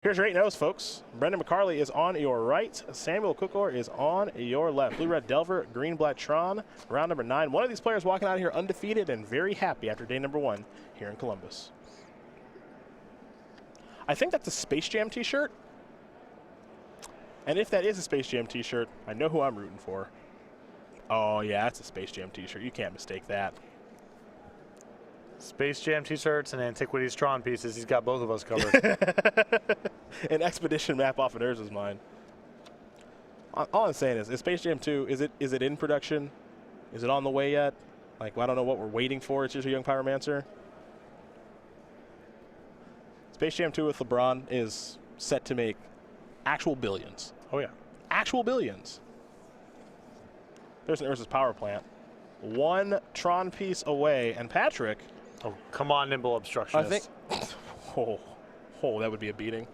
Here's your 8-0s, folks. Brenden McCarley is on your right. Samuel Kukor is on your left. Blue-Red Delver, Green-Black Tron, round number 9. One of these players walking out of here undefeated and very happy after day number 1 here in Columbus. I think that's a Space Jam t-shirt. And if that is a Space Jam t-shirt, I know who I'm rooting for. Oh, yeah, that's a Space Jam t-shirt. You can't mistake that. Space Jam t-shirts and Antiquities Tron pieces. He's got both of us covered. An expedition map off of theirs is mine. All I'm saying is Space Jam 2, is it in production? Is it on the way yet? Like, I don't know what we're waiting for. It's just a young pyromancer. Space Jam 2 with LeBron is set to make actual billions. Oh, yeah. Actual billions. There's an Urza's power plant. One Tron piece away, and Patrick. Oh, come on, Nimble Obstructionist. I think. Oh, that would be a beating.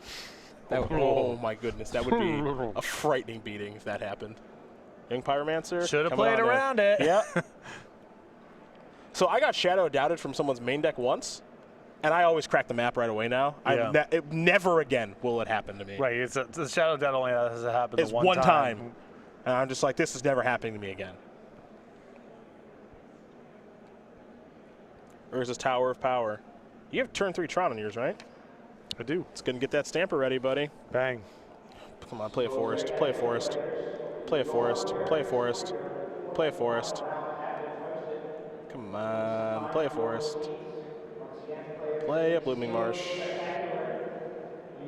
Oh my goodness, that would be a frightening beating if that happened. Young Pyromancer. Should have played around it. Yeah. So I got Shadow doubted from someone's main deck once, and I always crack the map right away now. Yeah. Never again will it happen to me. Right, it's the Shadow Doubt only has happened it's one time. And I'm just like, this is never happening to me again. Urza's Tower of Power. You have turn 3 Tron on yours, right? I do. It's going to get that stamper ready, buddy. Bang. Come on, play a forest. Play a forest. Play a forest. Play a forest. Play a forest. Come on, play a forest. Play a Blooming Marsh.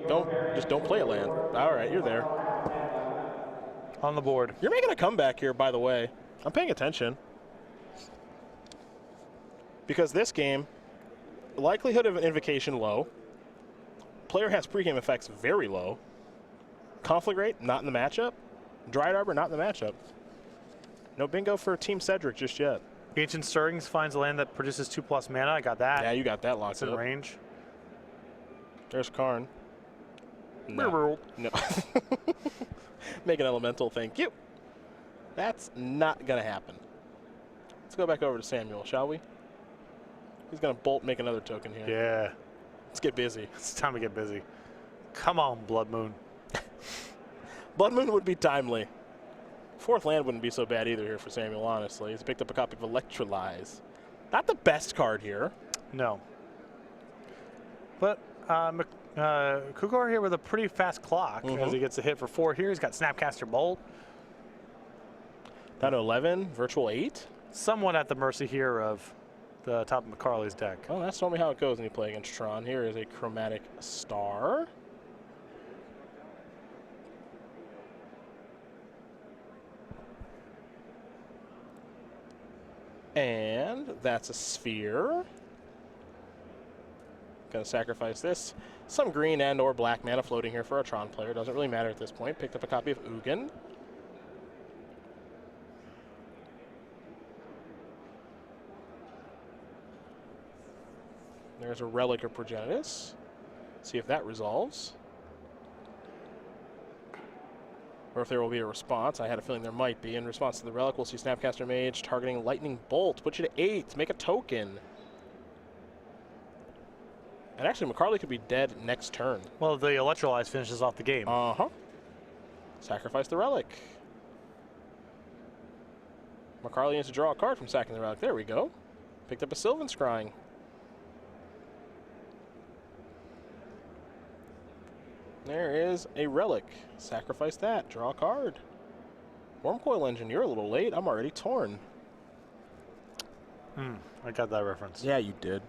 Just don't play a land. All right, you're there. On the board. You're making a comeback here, by the way. I'm paying attention. Because this game, likelihood of an invocation low. Player has pregame effects very low. Conflict rate, not in the matchup. Dryad Arbor, not in the matchup. No bingo for Team Cedric just yet. Ancient Stirrings finds a land that produces 2+ mana. I got that. Yeah, you got that locked It's in up. range. There's Karn. No. No. Make an elemental, thank you. That's not going to happen. Let's go back over to Samuel, shall we? He's going to bolt make another token here. Yeah. Let's get busy. It's time to get busy. Come on, Blood Moon. Blood Moon would be timely. 4th land wouldn't be so bad either here for Samuel, honestly. He's picked up a copy of Electrolyze. Not the best card here. No. But Kukor here with a pretty fast clock as he gets a hit for 4 here. He's got Snapcaster Bolt. Down to 11, Virtual 8. Somewhat at the mercy here of the top of McCarley's deck. Well, that's normally how it goes when you play against Tron. Here is a Chromatic Star. And that's a Sphere. Gonna sacrifice this. Some green and or black mana floating here for a Tron player. Doesn't really matter at this point. Picked up a copy of Ugin. There's a Relic of Progenitus. See if that resolves. Or if there will be a response. I had a feeling there might be. In response to the Relic, we'll see Snapcaster Mage targeting Lightning Bolt. Put you to 8. Make a token. And actually, McCarley could be dead next turn. Well, the Electrolyze finishes off the game. Uh-huh. Sacrifice the Relic. McCarley needs to draw a card from sacking the Relic. There we go. Picked up a Sylvan Scrying. There is a Relic. Sacrifice that. Draw a card. Wormcoil Engine, you're a little late. I'm already torn. I got that reference. Yeah, you did.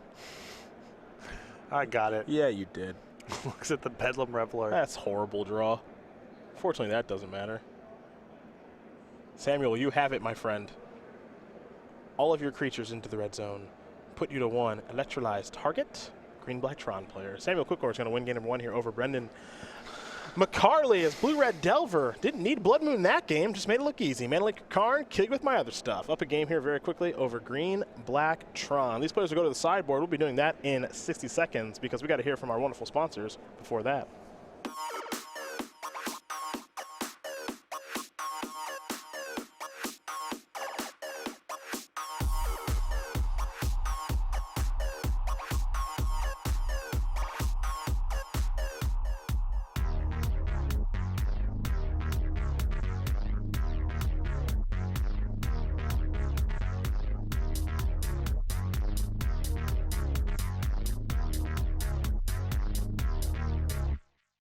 I got it. Yeah, you did. Looks at the Bedlam Reveler. That's horrible draw. Fortunately, that doesn't matter. Samuel, you have it, my friend. All of your creatures into the red zone. Put you to 1. Electrolyze target. Green-Black Tron player. Samuel Kukor is going to win game number 1 here over Brenden. McCarley is Blue-Red Delver. Didn't need Blood Moon in that game. Just made it look easy. Mana Link Karn, killed with my other stuff. Up a game here very quickly over Green-Black Tron. These players will go to the sideboard. We'll be doing that in 60 seconds because we got to hear from our wonderful sponsors before that.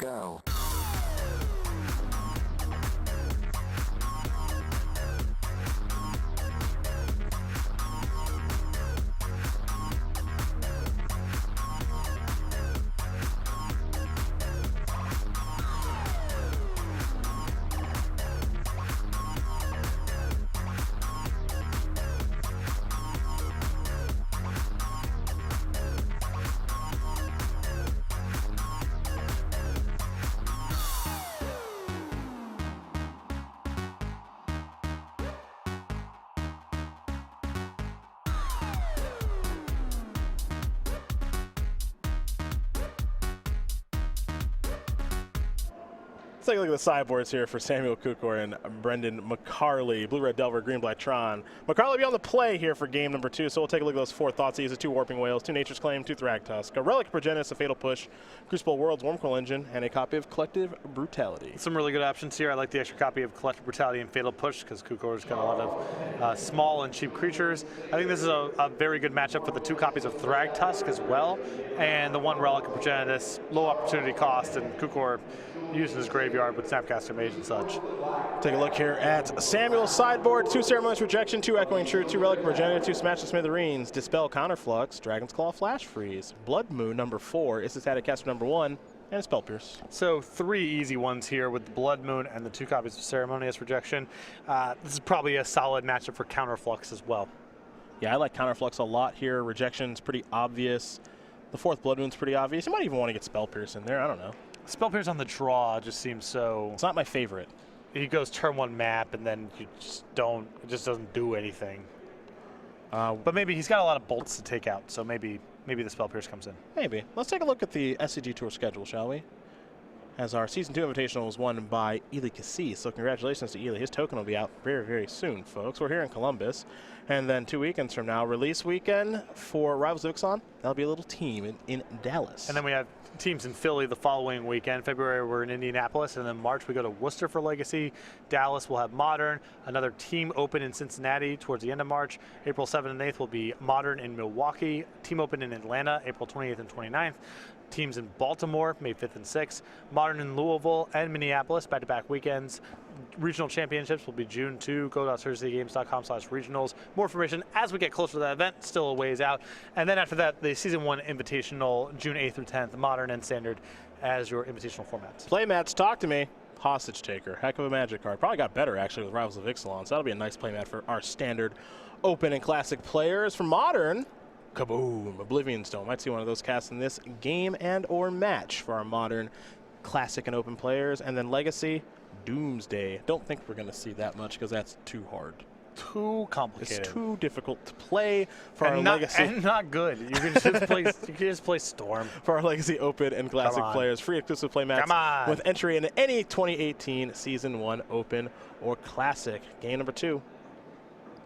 go. Let's take a look at the sideboards here for Samuel Kukor and Brenden McCarley. Blue-Red Delver, Green-Black Tron. McCarley will be on the play here for game number 2, so we'll take a look at those 4 thoughts. He uses 2 Warping Whales, 2 Nature's Claim, 2 Thragtusk, a Relic of Progenitus, a Fatal Push, Crucible Worlds, Wormcoil Engine, and a copy of Collective Brutality. Some really good options here. I like the extra copy of Collective Brutality and Fatal Push because Kukor's got a lot of small and cheap creatures. I think this is a very good matchup for the 2 copies of Thragtusk as well, and the 1 Relic of Progenitus, low opportunity cost, and Kukor using his graveyard with Snapcaster Mage and such. Take a look here at Samuel's sideboard. 2 Ceremonious Rejection, 2 Echoing Truth, 2 Relic of Progenitus, 2 Smash the Smithereens, Dispel Counterflux, Dragon's Claw Flash Freeze, Blood Moon number 4, is Static Caster number 1, and Spell Pierce. So 3 easy ones here with the Blood Moon and the 2 copies of Ceremonious Rejection. This is probably a solid matchup for Counterflux as well. Yeah, I like Counterflux a lot here. Rejection's pretty obvious. The 4th Blood Moon's pretty obvious. You might even want to get Spell Pierce in there, I don't know. Spell Pierce on the draw just seems so... It's not my favorite. He goes turn 1 map and then you just don't, it just doesn't do anything. But maybe he's got a lot of bolts to take out, so maybe the Spell Pierce comes in. Maybe. Let's take a look at the SCG Tour schedule, shall we? As our Season 2 Invitational was won by Ely Cassis, so congratulations to Ely. His token will be out very, very soon, folks. We're here in Columbus. And then 2 weekends from now, release weekend for Rivals of Ixalan. That'll be a little team in Dallas. And then we have teams in Philly the following weekend. February, we're in Indianapolis, and then March, we go to Worcester for Legacy. Dallas, we'll have Modern. Another team open in Cincinnati towards the end of March. April 7th and 8th will be Modern in Milwaukee. Team open in Atlanta, April 28th and 29th. Teams in Baltimore, May 5th and 6th. Modern in Louisville and Minneapolis, back-to-back weekends. Regional championships will be June 2. Go to SurgeCityGames.com/regionals. More information as we get closer to that event, still a ways out. And then after that, the Season 1 Invitational, June 8th through 10th, Modern and Standard as your invitational formats. Playmats, talk to me. Hostage Taker, heck of a Magic card. Probably got better, actually, with Rivals of Ixalan, so that'll be a nice playmat for our Standard, Open, and Classic players. For Modern, kaboom, Oblivion Stone. Might see one of those cast in this game and or match for our Modern, Classic, and Open players. And then Legacy, Doomsday. Don't think we're going to see that much because that's too hard. Too complicated. It's too difficult to play for our Legacy. And not good. You can just play Storm. For our Legacy Open and Classic players. Free exclusive playmats with entry into any 2018 Season 1 Open or Classic. Game number 2.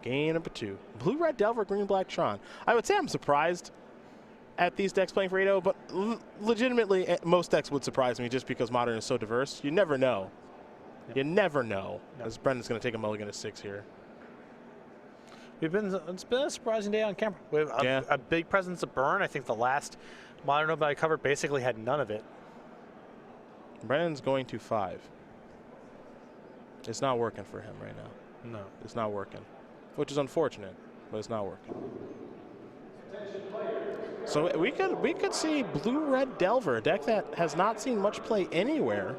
Game number 2. Blue-Red Delver, Green-Black Tron. I would say I'm surprised at these decks playing for 8-0, but legitimately most decks would surprise me just because Modern is so diverse. You never know. Yep. You never know. Yep. As Brendan's going to take a mulligan to 6 here. It's been a surprising day on camera. We have a big presence of burn. I think the last Modern Open I covered basically had none of it. Brendan's going to 5. It's not working for him right now. No. It's not working. Which is unfortunate, but it's not working. So we could see Blue-Red Delver, a deck that has not seen much play anywhere,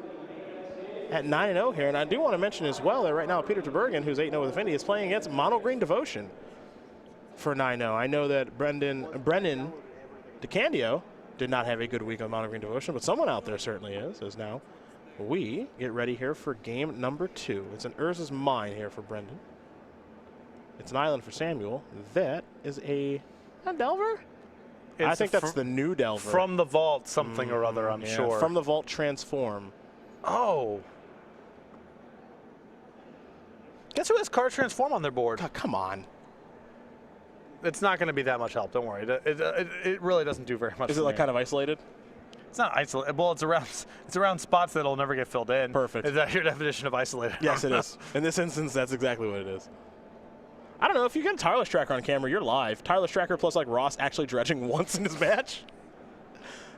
at 9-0 here. And I do want to mention as well that right now Peter Terbergen, who's 8-0 with Affinity, is playing against Mono Green Devotion for 9-0. I know that Brennan DeCandio did not have a good week on Mono Green Devotion, but someone out there certainly is, as now we get ready here for game number 2. It's an Urza's Mine here for Brendan. It's an island for Samuel. That is a Delver? I think that's the new Delver. From the vault something or other, I'm sure. From the vault Transform. Oh. Guess who has card Transform on their board? God, come on. It's not going to be that much help, don't worry. It really doesn't do very much. Is it like kind of isolated? It's not isolated. Well, it's around spots that'll never get filled in. Perfect. Is that your definition of isolated? Yes, it is. In this instance, that's exactly what it is. I don't know, if you get a Tireless Tracker on camera, you're live. Tireless Tracker plus like Ross actually dredging once in his match.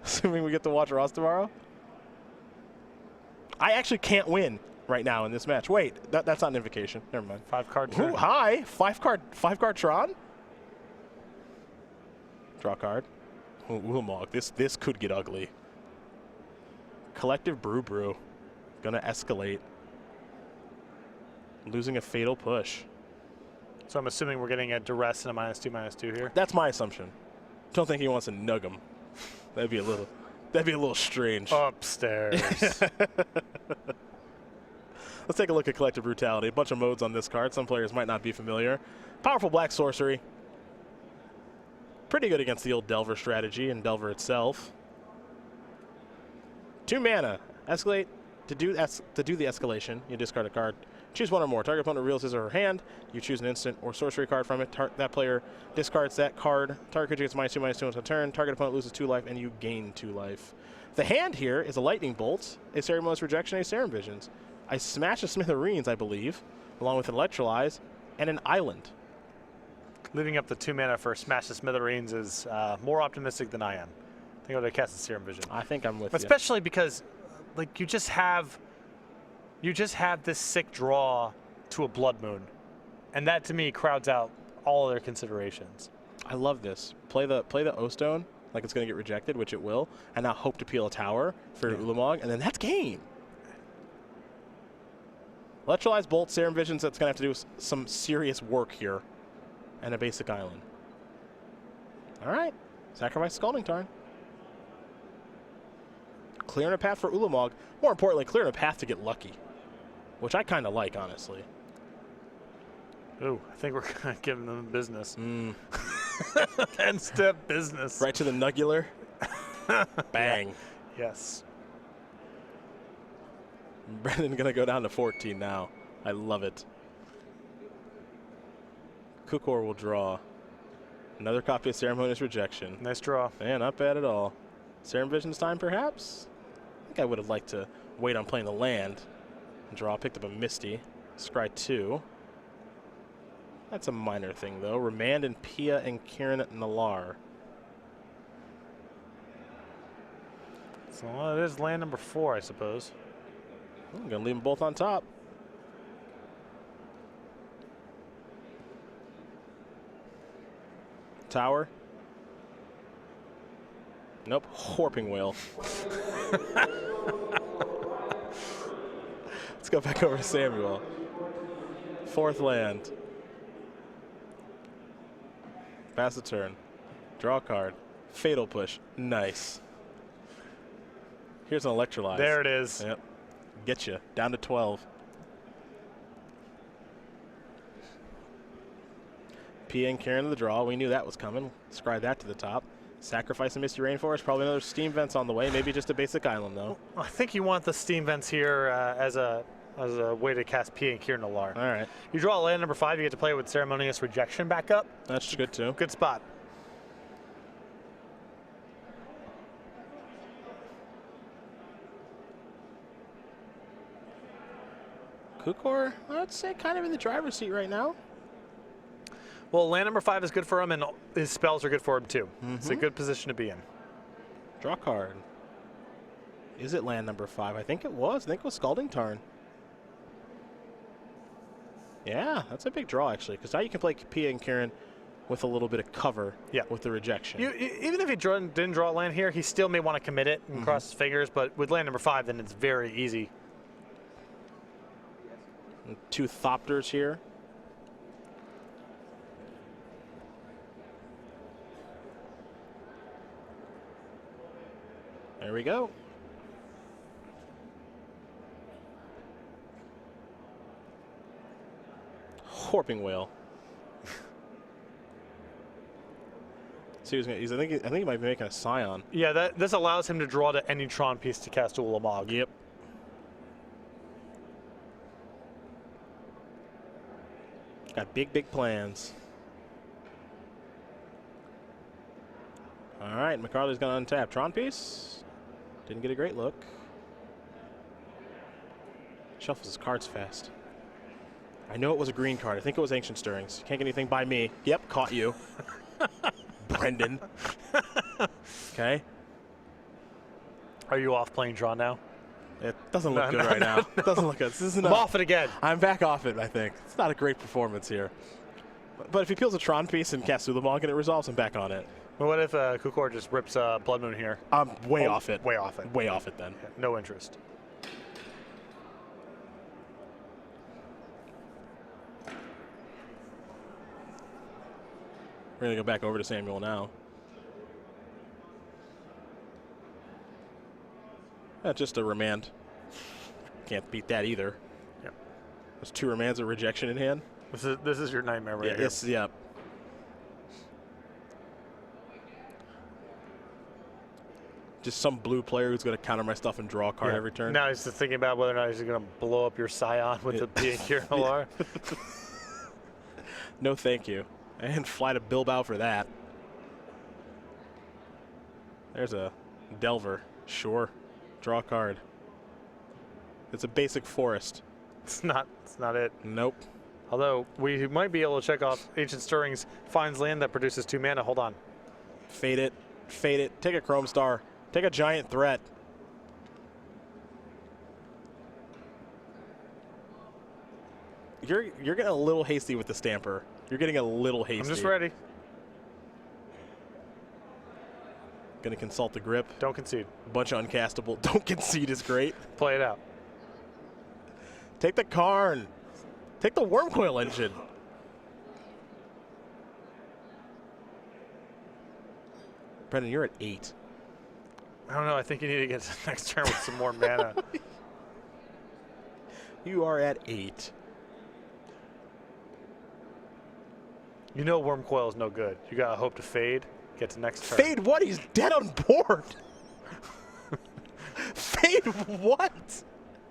Assuming we get to watch Ross tomorrow. I actually can't win right now in this match. Wait, that's not an invocation. Never mind. 5-card Ooh, turn. hi. 5-card Tron. Draw a card. Ooh, Ulamog. This could get ugly. Collective Brew. Gonna escalate. Losing a fatal push. So I'm assuming we're getting a duress and a -2/-2 here. That's my assumption. Don't think he wants to nug him. That'd be a little strange. Upstairs. Let's take a look at Collective Brutality. A bunch of modes on this card. Some players might not be familiar. Powerful black sorcery. Pretty good against the old Delver strategy and Delver itself. 2 mana. Escalate. To do the escalation, you discard a card. Choose one or more. Target opponent reveals his or her hand. You choose an instant or sorcery card from it. That player discards that card. Target creature gets -2/-2 until turn. Target opponent loses 2 life, and you gain 2 life. The hand here is a Lightning Bolt, a Ceremonious Rejection, a Serum Visions. I smash a Smithereens, I believe, along with an Electrolyze and an Island. Leaving up the 2 mana for Smash the Smithereens is more optimistic than I am. I think I would have cast the Serum Vision. I think I'm with you. Especially because, like, you just have this sick draw to a Blood Moon, and that to me crowds out all other considerations. I love this. Play the O-Stone like it's going to get rejected, which it will, and now hope to peel a tower for Ulamog, and then that's game. Electrolyze Bolt, Serum Visions, that's going to have to do some serious work here, and a basic island. All right. Sacrifice Scalding Tarn. Clearing a path for Ulamog. More importantly, clearing a path to get lucky, which I kind of like, honestly. Ooh, I think we're kind of giving them business. 10-step business. Right to the nugular. Bang. Yeah. Yes. Brenden going to go down to 14 now. I love it. Kukor will draw. Another copy of Ceremonious Rejection. Nice draw. Man, not bad at all. Serum Visions time, perhaps? I think I would have liked to wait on playing the land. Draw, picked up a Misty. Scry 2. That's a minor thing, though. Remand and Pia and Kieran Nalar. So it is land number 4, I suppose. I'm going to leave them both on top. Tower. Nope. Warping Whale. Let's go back over to Samuel. 4th land. Pass the turn. Draw a card. Fatal Push. Nice. Here's an Electrolyze. There it is. Yep. Get you. Down to 12. Pia and Kieran to the draw. We knew that was coming. Scry that to the top. Sacrifice a Misty Rainforest. Probably another Steam Vents on the way. Maybe just a basic island, though. I think you want the Steam Vents here as a way to cast Pia and Kieran Nalar. All right. You draw land number 5. You get to play with Ceremonious Rejection back up. That's good, too. Good spot. Kukor, I'd say kind of in the driver's seat right now. Well, land number 5 is good for him, and his spells are good for him, too. It's a good position to be in. Draw card. Is it land number 5? I think it was. I think it was Scalding Tarn. Yeah, that's a big draw, actually, because now you can play Pia and Kieran with a little bit of cover with the rejection. Even if he didn't draw land here, he still may want to commit it and cross his fingers, but with land number 5, then it's very easy. And 2 Thopters here. There we go. Warping Whale. See, I think he might be making a Scion. Yeah, this allows him to draw to any Tron piece to cast Ulamog. Yep. Got big plans. All right, McCarley's going to untap. Tron piece. Didn't get a great look. Shuffles his cards fast. I know it was a green card. I think it was Ancient Stirrings. Can't get anything by me. Yep, caught you. Brenden. Okay. Are you off playing Tron now? It doesn't look good right now. It doesn't look good. This isn't I'm off it again. I'm back off it, I think. It's not a great performance here. But if he peels a Tron piece and casts Ulamog and it resolves, I'm back on it. Well, what if Kukor just rips Blood Moon here? I'm way off it. Way off it. Way off it then. Yeah, no interest. We're going to go back over to Samuel now. Just a remand. Can't beat that either. Yep. There's 2 remands of rejection in hand. This is your nightmare right here. Yeah. Just some blue player who's going to counter my stuff and draw a card every turn. Now he's just thinking about whether or not he's going to blow up your Scion with the being here. No, thank you. And fly to Bilbao for that. There's a Delver. Sure. Draw a card. It's a basic forest. It's not it. Nope. Although we might be able to check off Ancient Stirrings finds land that produces 2 mana. Hold on. Fade it. Fade it. Take a Chrome Star. Take a Giant Threat. You're getting a little hasty with the Stamper. You're getting a little hasty. I'm just ready. Gonna consult the grip. Don't concede. Bunch of uncastable. Don't concede is great. Play it out. Take the Karn. Take the Wormcoil Engine. Brenden, you're at 8. I don't know. I think you need to get to the next turn with some more mana. You are at 8. You know Wormcoil is no good. You got to hope to fade. Get to next turn. Fade what? He's dead on board. Fade what?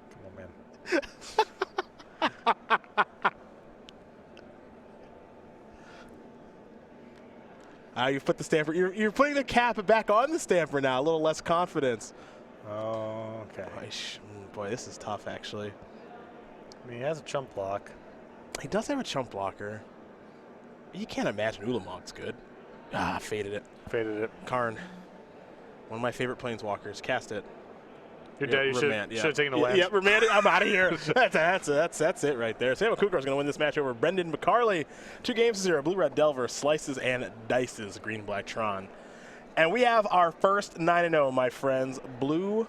Come on, man. You've put the Stamper. You're putting the cap back on the Stamper now. A little less confidence. Oh, okay. Boy, this is tough, actually. I mean, he has a chump block. He does have a chump blocker. You can't imagine Ulamog's good. Faded it. Faded it. Karn, one of my favorite planeswalkers. Cast it. You're dead. You should have taken a land. Yeah, remanded. I'm out of here. That's it right there. Samuel Kukor is going to win this match over Brenden McCarley. 2-0. Blue-Red Delver slices and dices Green-Black Tron. And we have our first 9-0, my friends. Blue